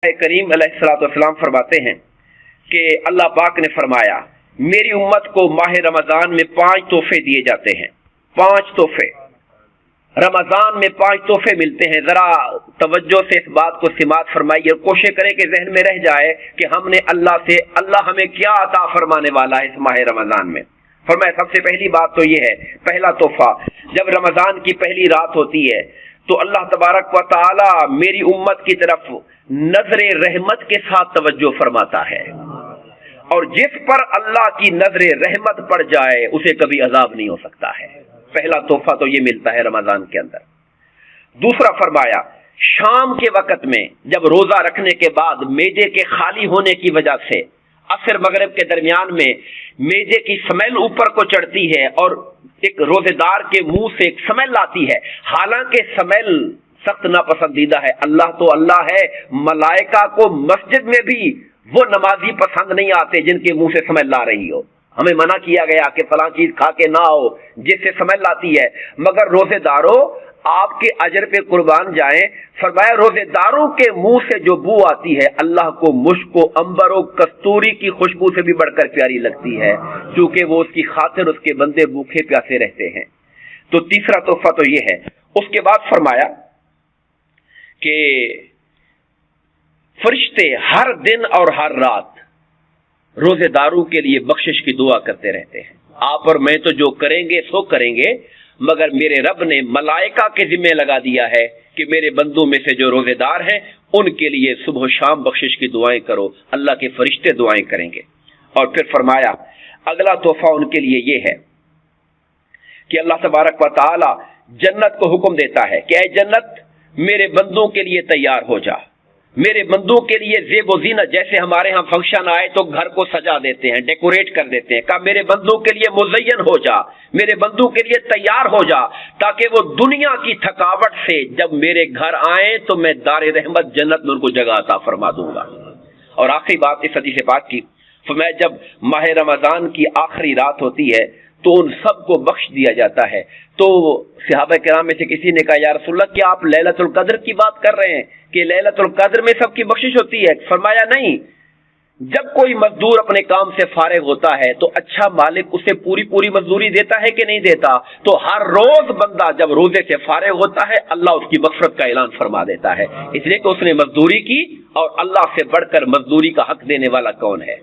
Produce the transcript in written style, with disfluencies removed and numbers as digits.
کریم علیہ السلام فرماتے ہیں کہ اللہ پاک نے فرمایا میری امت کو ماہ رمضان میں 5 تحفے دیے جاتے ہیں۔ 5 تحفے رمضان میں 5 تحفے ملتے ہیں۔ ذرا توجہ سے اس بات کو سماعت فرمائیے اور کوشش کریں کہ ذہن میں رہ جائے کہ ہم نے اللہ ہمیں کیا عطا فرمانے والا ہے اس ماہ رمضان میں۔ فرمایا سب سے پہلی بات تو یہ ہے، پہلا تحفہ جب رمضان کی پہلی رات ہوتی ہے تو اللہ تبارک و تعالی میری امت کی طرف نظر رحمت کے ساتھ توجہ فرماتا ہے، اور جس پر اللہ کی نظر رحمت پڑ جائے اسے کبھی عذاب نہیں ہو سکتا ہے۔ پہلا تحفہ تو یہ ملتا ہے رمضان کے اندر۔ دوسرا فرمایا شام کے وقت میں جب روزہ رکھنے کے بعد معدے کے خالی ہونے کی وجہ سے عصر مغرب کے درمیان میں معدے کی سمیل اوپر کو چڑھتی ہے اور ایک روزے دار کے منہ سے ایک سمیل آتی ہے، حالانکہ سمیل سخت ناپسندیدہ ہے۔ اللہ تو اللہ ہے، ملائکہ کو مسجد میں بھی وہ نمازی پسند نہیں آتے جن کے منہ سے سمیل آ رہی ہو۔ ہمیں منع کیا گیا کہ فلاں چیز کھا کے نہ آؤ جس سے سمیل آتی ہے، مگر روزے داروں آپ کے اجر پہ قربان جائیں، فرمایا روزے داروں کے منہ سے جو بو آتی ہے اللہ کو مشک و عنبر و کستوری کی خوشبو سے بھی بڑھ کر پیاری لگتی ہے، کیونکہ وہ اس کی خاطر اس کے بندے بھوکے پیاسے رہتے ہیں۔ تو تیسرا تحفہ تو یہ ہے۔ اس کے بعد فرمایا کہ فرشتے ہر دن اور ہر رات روزے داروں کے لیے بخشش کی دعا کرتے رہتے ہیں۔ آپ اور میں تو جو کریں گے سو کریں گے، مگر میرے رب نے ملائکہ کے ذمہ لگا دیا ہے کہ میرے بندوں میں سے جو روزے دار ہیں ان کے لیے صبح و شام بخشش کی دعائیں کرو، اللہ کے فرشتے دعائیں کریں گے۔ اور پھر فرمایا اگلا تحفہ ان کے لیے یہ ہے کہ اللہ تبارک و تعالی جنت کو حکم دیتا ہے کہ اے جنت میرے بندوں کے لیے تیار ہو جا، میرے بندوں کے لیے زیب و زینت، جیسے ہمارے ہاں فنکشن آئے تو گھر کو سجا دیتے ہیں، ڈیکوریٹ کر دیتے ہیں، کہا میرے بندوں کے لیے مزین ہو جا، میرے بندوں کے لیے تیار ہو جا، تاکہ وہ دنیا کی تھکاوٹ سے جب میرے گھر آئیں تو میں دار رحمت جنت میں ان کو جگہ عطا فرما دوں گا۔ اور آخری بات اس حدیث پاک کی، فرمایا جب ماہ رمضان کی آخری رات ہوتی ہے تو ان سب کو بخش دیا جاتا ہے۔ تو صحابہ کرام میں سے کسی نے کہا یا رسول اللہ کیا آپ لیلۃ القدر کی بات کر رہے ہیں کہ لیلۃ القدر میں سب کی بخشش ہوتی ہے؟ فرمایا نہیں، جب کوئی مزدور اپنے کام سے فارغ ہوتا ہے تو اچھا مالک اسے پوری مزدوری دیتا ہے کہ نہیں دیتا؟ تو ہر روز بندہ جب روزے سے فارغ ہوتا ہے اللہ اس کی مغفرت کا اعلان فرما دیتا ہے، اس لیے کہ اس نے مزدوری کی، اور اللہ سے بڑھ کر مزدوری کا حق دینے والا کون ہے؟